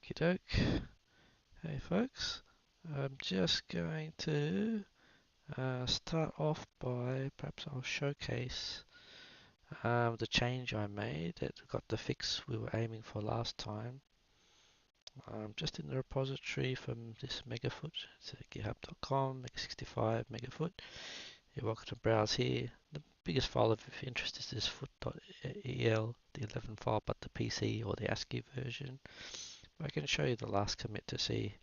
Okie doke. Hey folks, I'm just going to start off by perhaps I'll showcase the change I made that got the fix we were aiming for last time. Just in the repository from this MegaFoot, it's at github.com, MEGA65, MegaFoot. You're welcome to browse here. The biggest file of interest is this foot.el, the 11 file, but the PC or the ASCII version. I can show you the last commit to see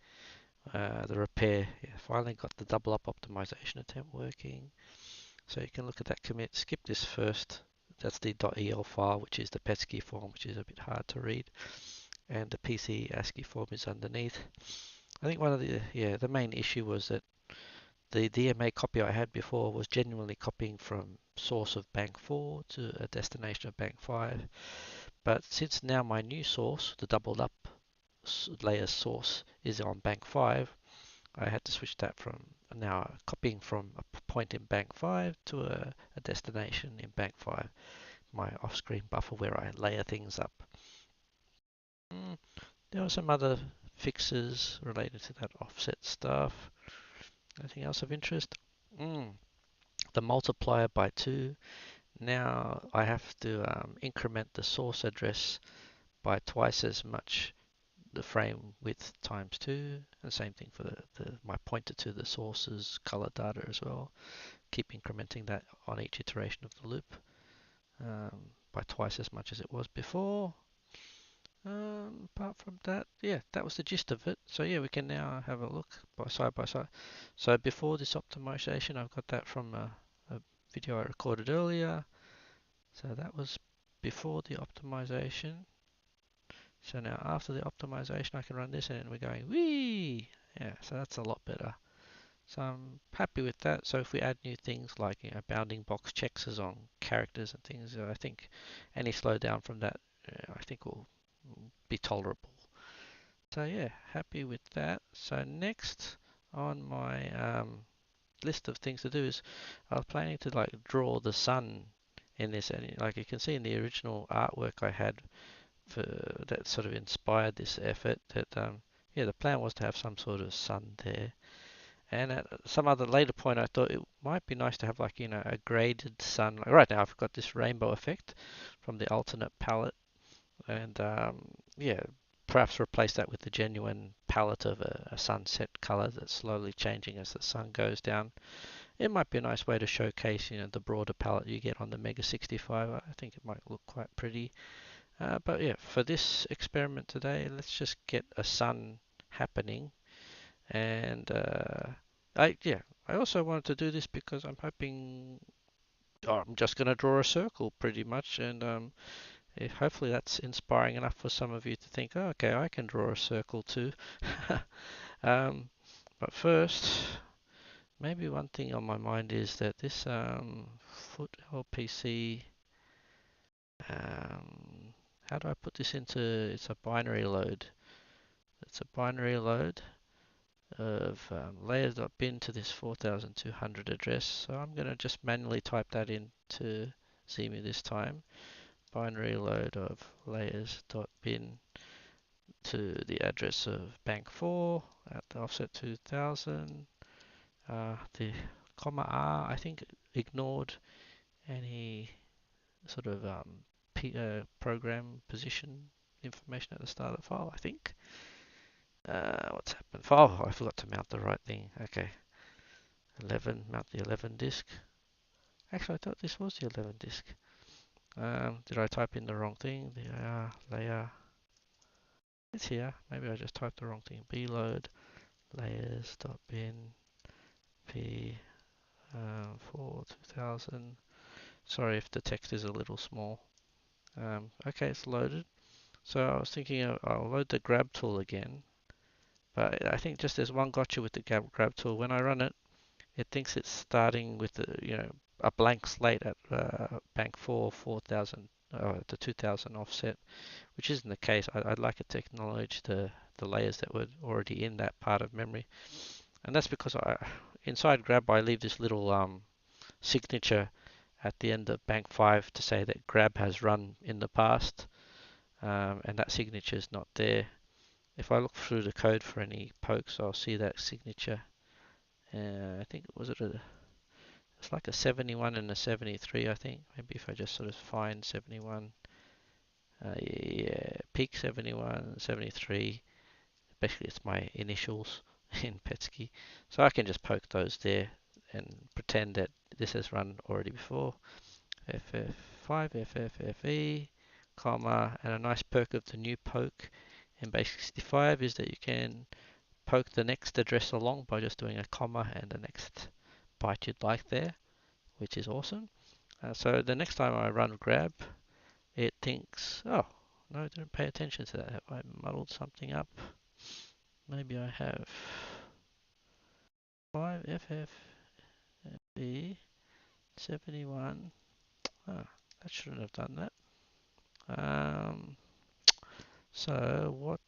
the repair. Finally got the double up optimization attempt working. So you can look at that commit, skip this first. That's the .el file, which is the PETSCII form, which is a bit hard to read. And the PC ASCII form is underneath. I think one of the main issue was that the DMA copy I had before was genuinely copying from source of bank 4 to a destination of bank 5. But since now my new source, the doubled up layer source, is on bank 5, I had to switch that from now copying from a point in bank 5 to a destination in bank 5, my off-screen buffer where I layer things up. There are some other fixes related to that offset stuff. Anything else of interest? The multiplier by 2. Now I have to increment the source address by twice as much the frame width times 2, and same thing for my pointer to the source's color data as well. Keep incrementing that on each iteration of the loop by twice as much as it was before. Apart from that, yeah, that was the gist of it. So yeah, we can now have a look by side. So before this optimization, I've got that from a video I recorded earlier. So that was before the optimization. So now after the optimization, I can run this and we're going, whee! Yeah, so that's a lot better. So I'm happy with that. So if we add new things like bounding box checks on characters and things, I think any slowdown from that, I think will be tolerable. So yeah, happy with that. So next on my list of things to do is I was planning to like draw the sun in this, and like you can see in the original artwork I had for that sort of inspired this effort. That yeah, the plan was to have some sort of sun there. And at some other later point, I thought it might be nice to have like a graded sun. Like right now, I've got this rainbow effect from the alternate palette, and yeah, perhaps replace that with the genuine palette of a sunset color that's slowly changing as the sun goes down. It might be a nice way to showcase, the broader palette you get on the MEGA65. I think it might look quite pretty. But yeah, for this experiment today, let's just get a sun happening. And I also wanted to do this because I'm hoping I'm just going to draw a circle pretty much, and hopefully that's inspiring enough for some of you to think, oh, okay, I can draw a circle too. But first, maybe one thing on my mind is that this foot LPC, how do I put this into, it's a binary load. It's a binary load of layers.bin to this 4200 address. So I'm going to just manually type that into ZEMU this time. Binary load of layers.bin to the address of bank 4 at the offset 2000. The comma R, I think, ignored any sort of program position information at the start of the file, I think. What's happened? Oh, I forgot to mount the right thing. Okay. 11, mount the 11 disk. Actually, I thought this was the 11 disk. Did I type in the wrong thing? The layer. It's here. Maybe I just typed the wrong thing. Bload layers.bin p 4 2000. Sorry if the text is a little small. Okay, it's loaded. So I was thinking I'll load the grab tool again. But I think just there's one gotcha with the grab tool. When I run it, it thinks it's starting with a blank slate at bank 4 4000 the 2000 offset, which isn't the case. I'd like it to acknowledge the layers that were already in that part of memory, and that's because inside grab I leave this little signature at the end of bank 5 to say that grab has run in the past, and that signature is not there. if I look through the code for any pokes, I'll see that signature. I think it's like a 71 and a 73, I think. Maybe if I just sort of find 71, yeah, peak 71, 73. Basically, it's my initials in Petsky. So I can just poke those there and pretend that this has run already before. FF5, FFFE, comma, and a nice perk of the new poke in Base65 is that you can poke the next address along by just doing a comma and the next byte you'd like there, which is awesome. So the next time I run grab, it thinks, oh, no, I didn't pay attention to that. Have I muddled something up? Maybe I have 5FFB 71. Oh, that shouldn't have done that. So what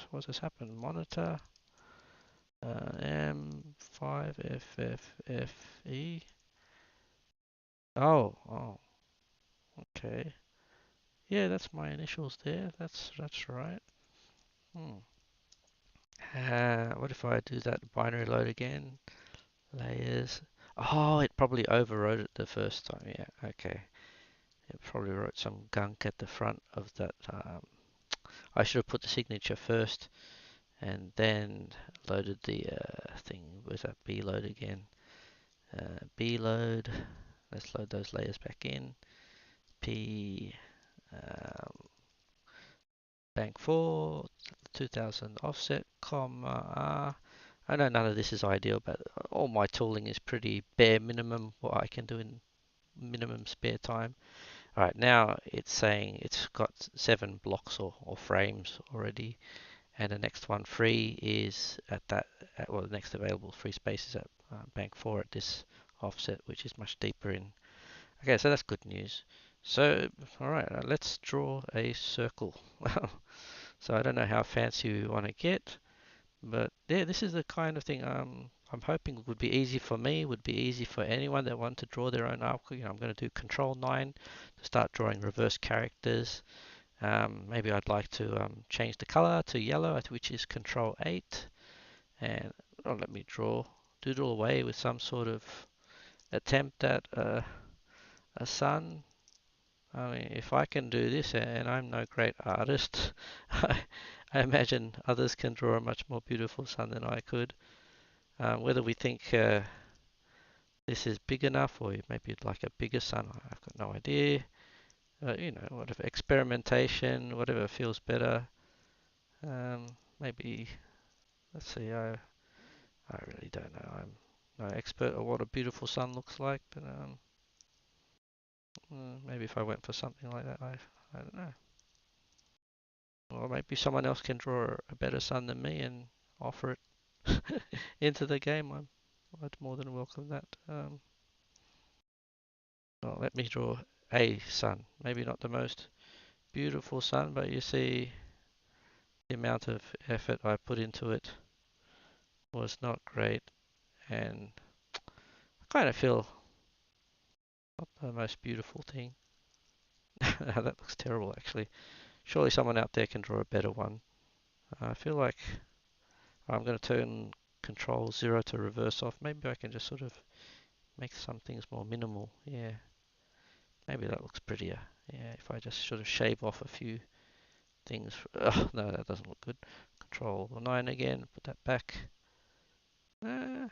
what has happened? Monitor M5FFFE. Oh, okay. Yeah, that's my initials there. That's right. Hmm. What if I do that binary load again? Layers. Oh, it probably overwrote it the first time. Yeah, okay. It probably wrote some gunk at the front of that. I should have put the signature first and then loaded the thing. Where's that B load again? B load. Let's load those layers back in. P bank 4, 2000 offset, comma R. I know none of this is ideal, but all my tooling is pretty bare minimum what I can do in minimum spare time. Alright, now it's saying it's got 7 blocks or frames already, and the next one free is well, the next available free space is at bank 4 at this offset, which is much deeper in. Okay, so that's good news. So, alright, let's draw a circle. So I don't know how fancy we want to get, but yeah, this is the kind of thing I'm hoping would be easy for me, would be easy for anyone that want to draw their own arc. You know, I'm going to do Control 9 to start drawing reverse characters. Maybe I'd like to change the color to yellow, which is Control 8, and let me doodle away with some sort of attempt at a sun. I mean, if I can do this, and I'm no great artist, I imagine others can draw a much more beautiful sun than I could. Whether we think this is big enough, or maybe you'd like a bigger sun, I've got no idea. You know, whatever experimentation, whatever feels better. Maybe, let's see, I really don't know. I'm no expert on what a beautiful sun looks like, but maybe if I went for something like that, I don't know. Or maybe someone else can draw a better sun than me and offer it into the game. I'd more than welcome that. Well, let me draw a sun. Maybe not the most beautiful sun, but you see the amount of effort I put into it was not great, and I kind of feel not the most beautiful thing. That looks terrible, actually. Surely someone out there can draw a better one. I feel like I'm going to turn Control 0 to reverse off. Maybe I can just sort of make some things more minimal. Yeah, maybe that looks prettier. Yeah, if I just sort of shave off a few things. Oh, no, that doesn't look good. Control 9 again, put that back. Why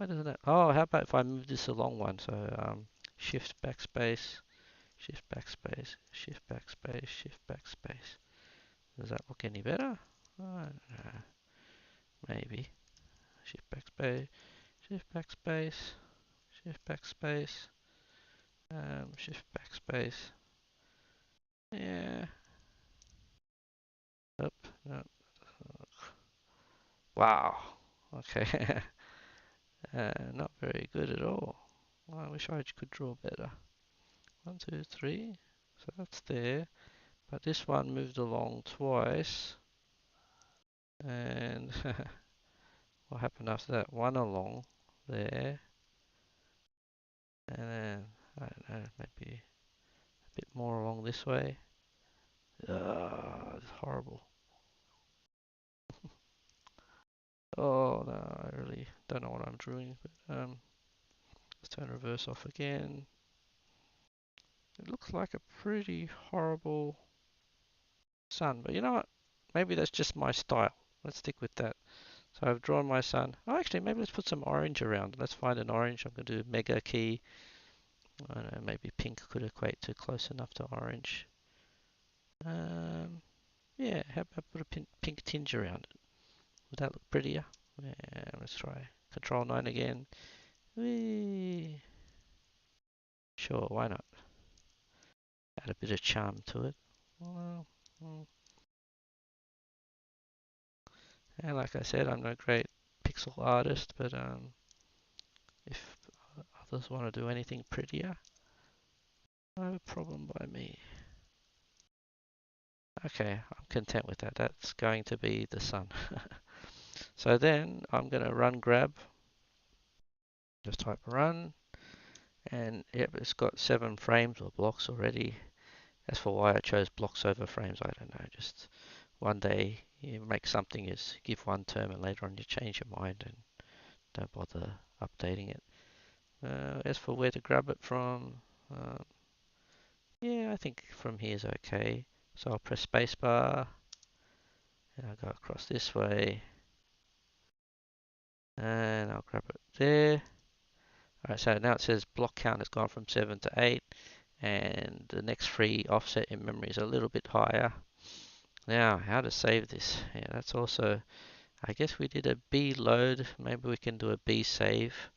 doesn't it? Oh, how about if I move this along one? So shift backspace, shift backspace, shift backspace, shift backspace. Does that look any better? I don't know. Maybe. Shift backspace, shift backspace, shift backspace, shift backspace. Yeah. Up. No. Wow. Okay. Not very good at all. I wish I could draw better. 1, 2, 3. So that's there. But this one moved along twice. And what happened after that? One along there. And then, I don't know, maybe bit more along this way. It's horrible. Oh no, I really don't know what I'm doing. But let's turn reverse off again. It looks like a pretty horrible sun, but you know what? Maybe that's just my style. Let's stick with that. So I've drawn my sun. Oh, actually, maybe let's put some orange around. Let's find an orange. I'm going to do mega key. I don't know, maybe pink could equate to close enough to orange. Yeah, how about put a pink tinge around it? Would that look prettier? Yeah, let's try. Control 9 again. Whee! Sure, why not? Add a bit of charm to it. Well, and like I said, I'm no great pixel artist, but if others want to do anything prettier, no problem by me. Okay, I'm content with that. That's going to be the sun. So then I'm going to run grab. Just type run, and yep, it's got 7 frames or blocks already. As for why I chose blocks over frames, I don't know. Just one day you make something is give one term, and later on you change your mind and don't bother updating it. As for where to grab it from, uh, yeah, I think from here is okay. So I'll press spacebar, and I'll go across this way, and I'll grab it there. Alright, so now it says block count has gone from 7 to 8, and the next free offset in memory is a little bit higher. Now, how to save this? Yeah, that's also, I guess we did a B load. Maybe we can do a B save.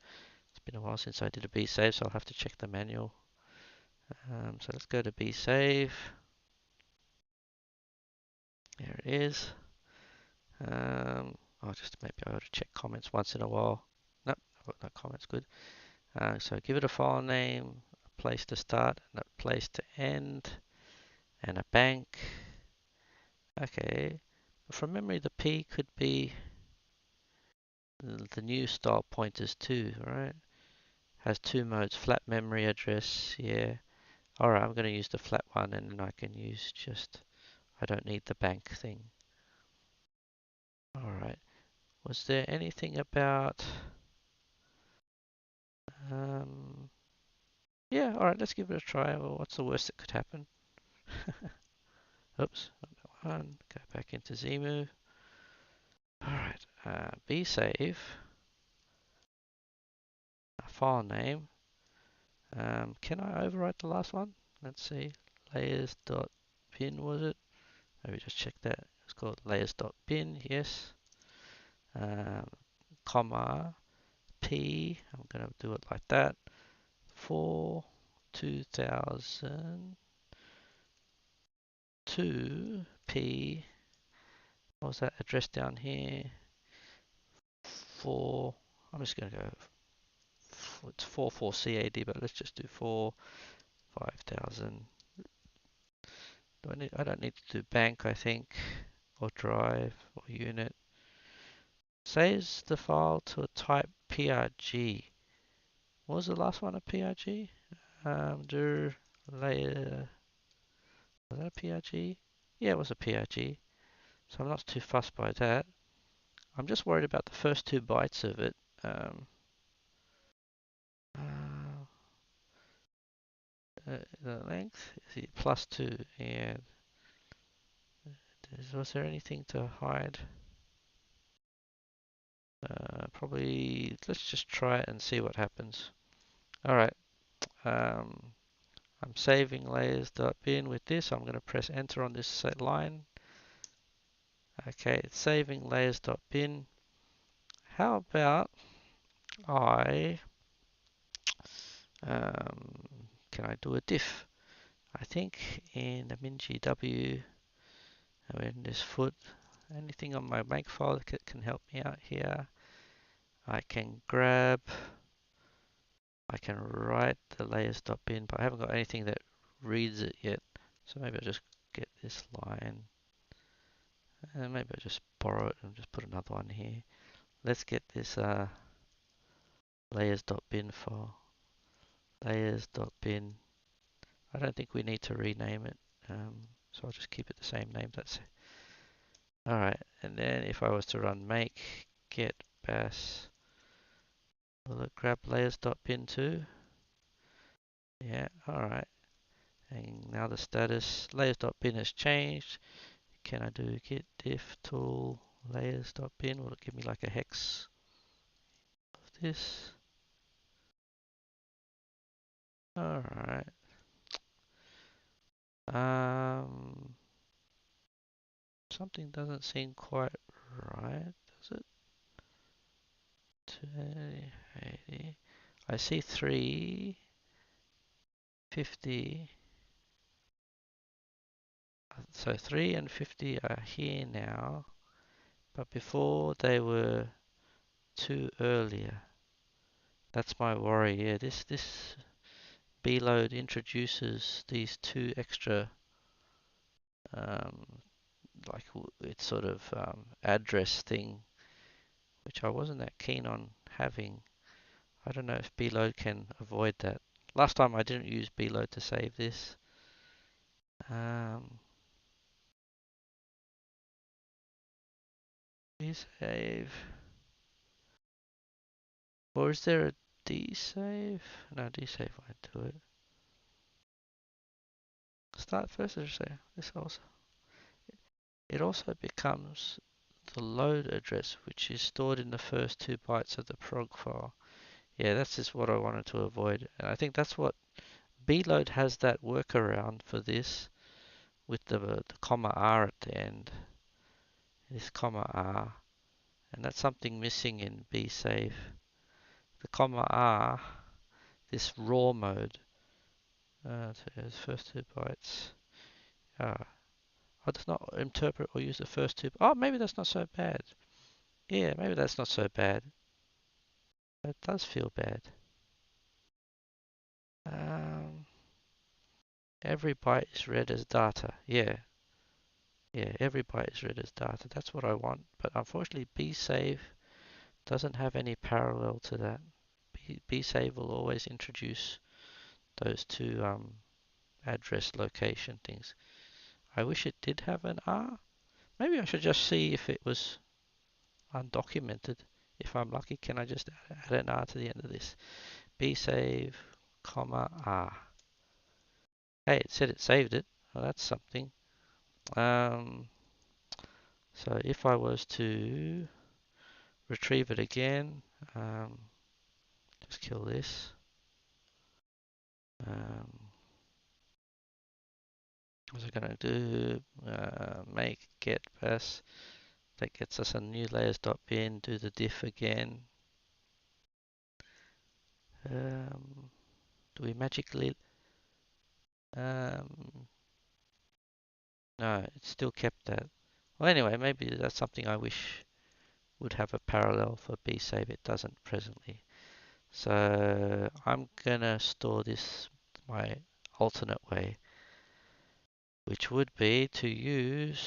It's been a while since I did a B save, so I'll have to check the manual. So let's go to B save. There it is. Oh, just maybe I ought to check comments once in a while. Nope, no comments, good. So give it a file name, a place to start, and a place to end, and a bank. Okay, from memory the P could be the new style pointers too, right? Has 2 modes, flat memory address, yeah. Alright, I'm going to use the flat one, and then I can use just, I don't need the bank thing. Alright, was there anything about, yeah, alright, let's give it a try. Well, what's the worst that could happen? Oops, one, go back into Zemu. Alright, B save, a file name. Can I overwrite the last one? Let's see, layers.bin was it? Maybe just check that. It's called layers.bin, yes. Comma, P, I'm going to do it like that. For 2002, P, what was that address down here? For, I'm just going to go, it's 44 CAD, but let's just do 5000. I don't need to do bank, I think, or drive, or unit. Saves the file to a type PRG. What was the last one, a PRG? Do layer, was that a PRG? Yeah, it was a PRG. So I'm not too fussed by that. I'm just worried about the first 2 bytes of it. Uh, the length is it +2? Yeah. Was there anything to hide? Probably. Let's just try it and see what happens. All right. I'm saving layers.bin with this. I'm going to press enter on this set line. Okay, it's saving layers.bin. How about I can I do a diff? I think in the MinGW, in this foot, anything on my make file that can help me out here. I can grab, I can write the layers.bin, but I haven't got anything that reads it yet. So maybe I'll just get this line, and maybe I'll just borrow it and just put another one here. Let's get this layers.bin file. Layers.bin. I don't think we need to rename it. So I'll just keep it the same name. That's it. All right, and then if I was to run make get bas, will it grab layers.bin too? Yeah, all right. And now the status layers.bin has changed. Can I do git diff tool layers.bin? Will it give me like a hex of this? All right. Something doesn't seem quite right, does it? 280. I see 350. So 3 and 50 are here now, but before they were 2 earlier. That's my worry. Yeah, this B-load introduces these 2 extra, um, like it's sort of address thing, which I wasn't that keen on having. I don't know if B-load can avoid that. Last time I didn't use B-load to save this. Resave. Or is there a desave? No, desave won't do it. Start first or say this also. It also becomes the load address, which is stored in the first 2 bytes of the prog file. Yeah, that's just what I wanted to avoid. And I think that's what bload has, that workaround for this with the comma R at the end. This comma R. And that's something missing in bsave. The comma R, this raw mode. So the first 2 bytes. I does not interpret or use the first 2. Oh, maybe that's not so bad. Yeah, maybe that's not so bad. It does feel bad. Um, every byte is read as data. Yeah, every byte is read as data. That's what I want. But unfortunately, bsave doesn't have any parallel to that. bsave will always introduce those 2 address location things. I wish it did have an R. Maybe I should just see if it was undocumented. If I'm lucky, can I just add an R to the end of this? bsave, comma R. Hey, it said it saved it. Well, that's something. So if I was to retrieve it again, just kill this. What's it gonna do? Make get pass. That gets us a new layers.bin. Do the diff again. Do we magically? No, it still kept that. Well, anyway, maybe that's something I wish would have a parallel for bsave. It doesn't presently. So I'm gonna store this my alternate way, which would be to use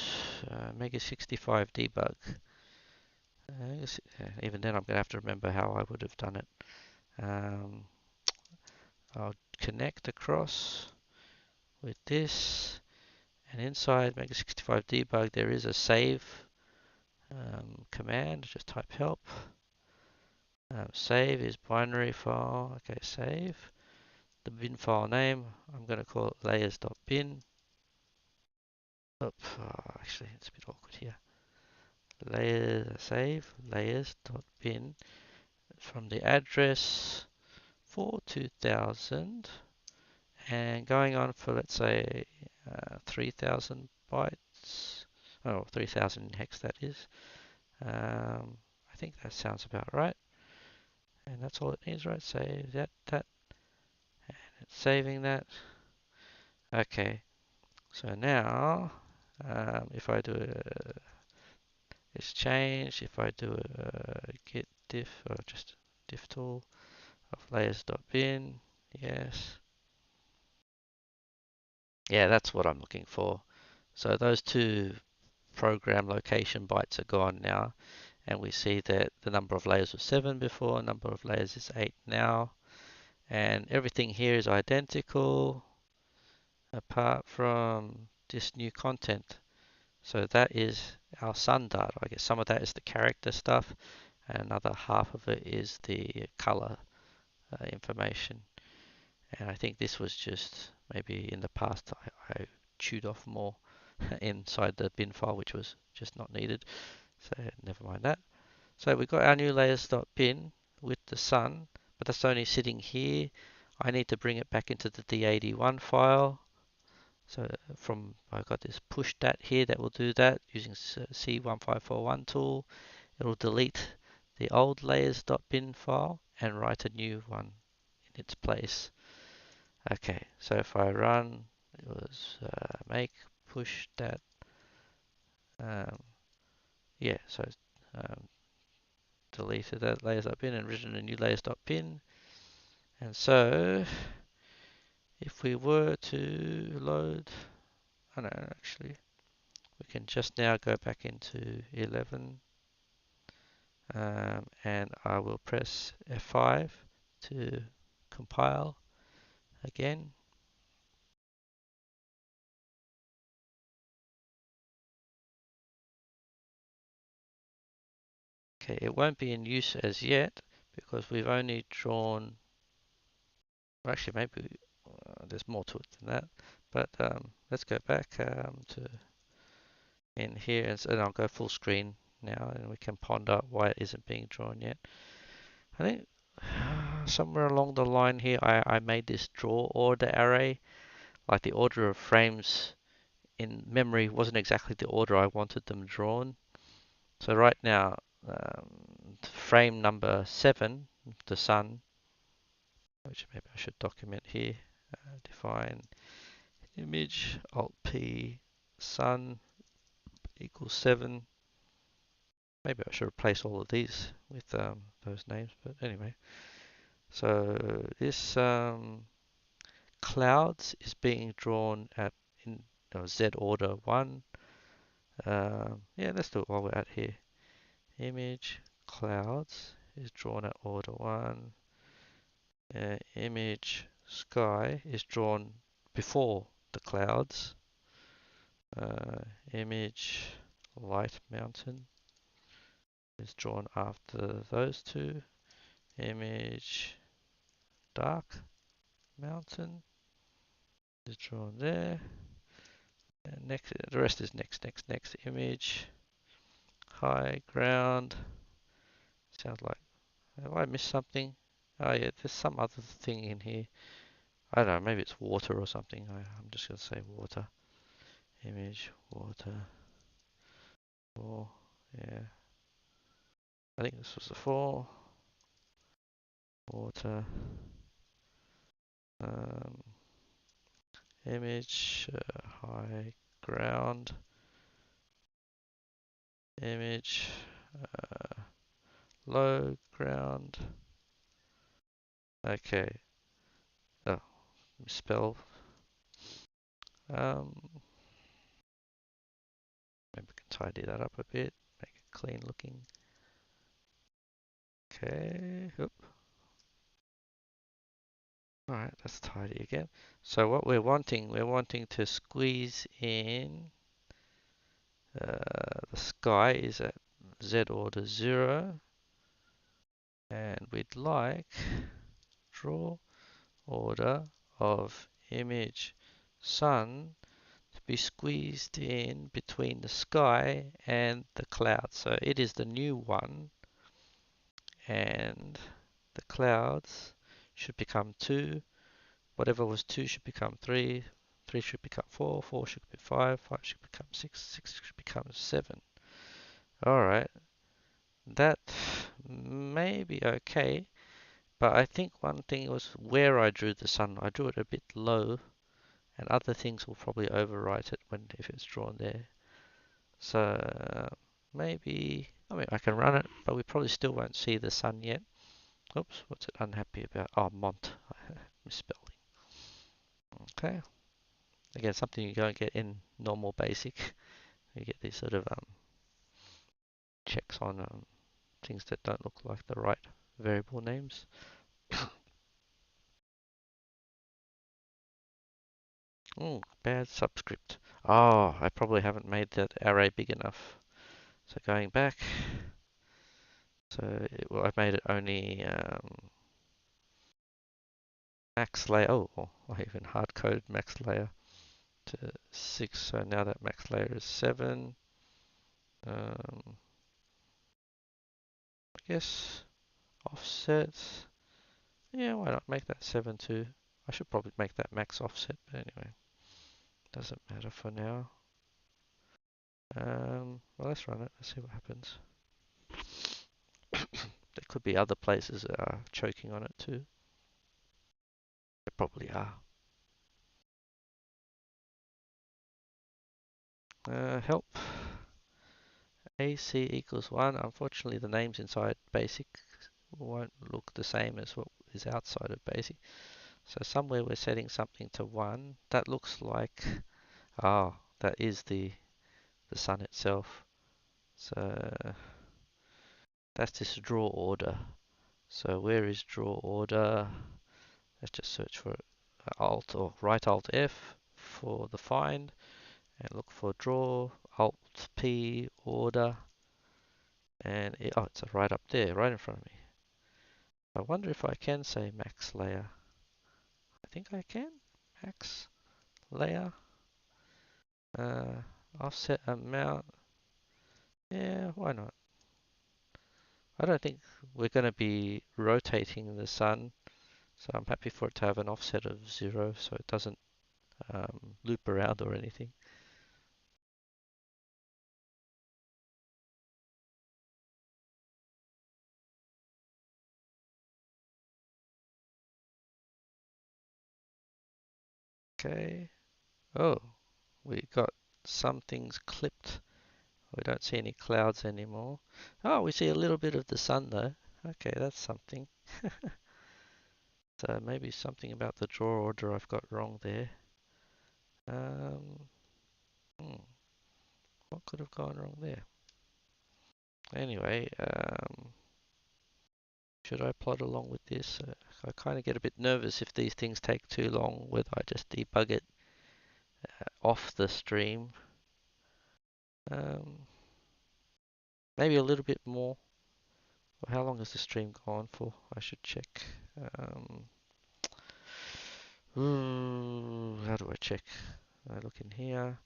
MEGA65 debug. Even then I'm gonna have to remember how I would have done it. I'll connect across with this, and inside MEGA65 debug there is a save command. Just type help. Save is binary file. Okay, save. The bin file name, I'm going to call it layers.bin. Actually, it's a bit awkward here. Save layers.bin from the address for 2000 and going on for, let's say, 3000 bytes. Oh, 3000 in hex, that is. I think that sounds about right. And that's all it needs, right? Save that, and it's saving that. Okay, so now if I do this change, if I do a git diff or just diff tool of layers.bin, yes. Yeah, that's what I'm looking for. So those 2 program location bytes are gone now, and we see that the number of layers was 7 before, number of layers is 8 now, and everything here is identical. apart from this new content. So that is our sun data. I guess some of that is the character stuff, and another half of it is the color information. And I think this was just maybe in the past I chewed off more inside the bin file, which was just not needed. So never mind that. So we've got our new layers.bin with the sun, but that's only sitting here. I need to bring it back into the D81 file. So I've got this push dat here that will do that using C1541 tool. It'll delete the old layers.bin file and write a new one in its place. Okay, so if I run, it was make push dat. Um, yeah, so um, deleted that layers.bin and written a new layers.bin. And so if we were to load, oh no, actually, we can just now go back into 11 and I will press F5 to compile again. Okay, it won't be in use as yet because we've only drawn, well, actually maybe there's more to it than that, but let's go back to in here and I'll go full screen now and we can ponder why it isn't being drawn yet. I think somewhere along the line here I made this draw order array, like the order of frames in memory wasn't exactly the order I wanted them drawn. So right now, frame number 7, the sun, which maybe I should document here, define image alt P sun equals 7. Maybe I should replace all of these with those names, but anyway. So this clouds is being drawn at in Z order 1. Yeah, let's do it while we're at here. Image clouds is drawn at order 1. Image sky is drawn before the clouds. Image light mountain is drawn after those two. Image dark mountain is drawn there. And next, the rest is next image. High ground. Sounds like, have I missed something? Oh yeah, there's some other thing in here. I don't know, maybe it's water or something. I'm just going to say water. Image, water, four, yeah. I think this was the 4. Water, um, image, high ground, image, uh, low ground. Okay. Oh, misspell. Maybe we can tidy that up a bit, make it clean looking. Okay. Oop. All right, let's tidy again. So what we're wanting to squeeze in the sky is at Z order 0, and we'd like draw order of image sun to be squeezed in between the sky and the clouds. So it is the new one, and the clouds should become 2. Whatever was 2 should become 3. 3 should become 4. 4 should be 5. 5 should become 6. 6 should become 7. Alright. That may be okay. But I think one thing was where I drew the sun. I drew it a bit low. And other things will probably overwrite it if it's drawn there. So maybe, I mean, I can run it. But we probably still won't see the sun yet. Oops, what's it unhappy about? Oh, Mont. Misspelling. Okay. Again, something you don't get in normal basic. You get these sort of checks on things that don't look like the right variable names. Bad subscript. Oh, I probably haven't made that array big enough. So going back, well, I've made it only max layer. Oh, I even hard coded max layer to 6. So now that max layer is 7. I guess offset. Yeah, why not make that 7 too? I should probably make that max offset, but anyway, doesn't matter for now. Well, let's run it. Let's see what happens. There could be other places that are choking on it too. There probably are. Help. AC equals 1. Unfortunately, the names inside basic won't look the same as what is outside of basic. So somewhere we're setting something to 1. That looks like, that is the sun itself. So that's this draw order. So where is draw order? Let's just search for Alt or right Alt F for the find and look for draw, Alt P, order, and it's right up there, right in front of me. I wonder if I can say max layer. I think I can. Max layer, uh, offset amount. Yeah, why not? I don't think we're going to be rotating the sun, so I'm happy for it to have an offset of 0 so it doesn't loop around or anything. Okay. Oh, we got some things clipped. We don't see any clouds anymore. Oh, we see a little bit of the sun though. Okay, that's something. So maybe something about the draw order I've got wrong there. Um, what could have gone wrong there? Anyway, should I plot along with this? I kind of get a bit nervous if these things take too long, whether I just debug it off the stream. Um, maybe a little bit more. Well, how long has the stream gone for? I should check. How do I check? I look in here.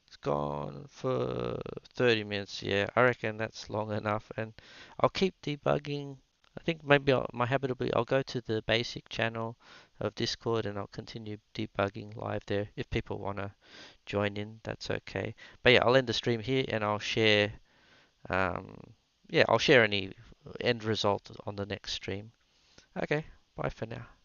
It's gone for 30 minutes. Yeah, I reckon that's long enough. And I'll keep debugging. I think maybe my habit will be I'll go to the basic channel of Discord and I'll continue debugging live there. If people want to join in, that's okay. But yeah, I'll end the stream here and I'll share. I'll share any end result on the next stream. Okay, bye for now.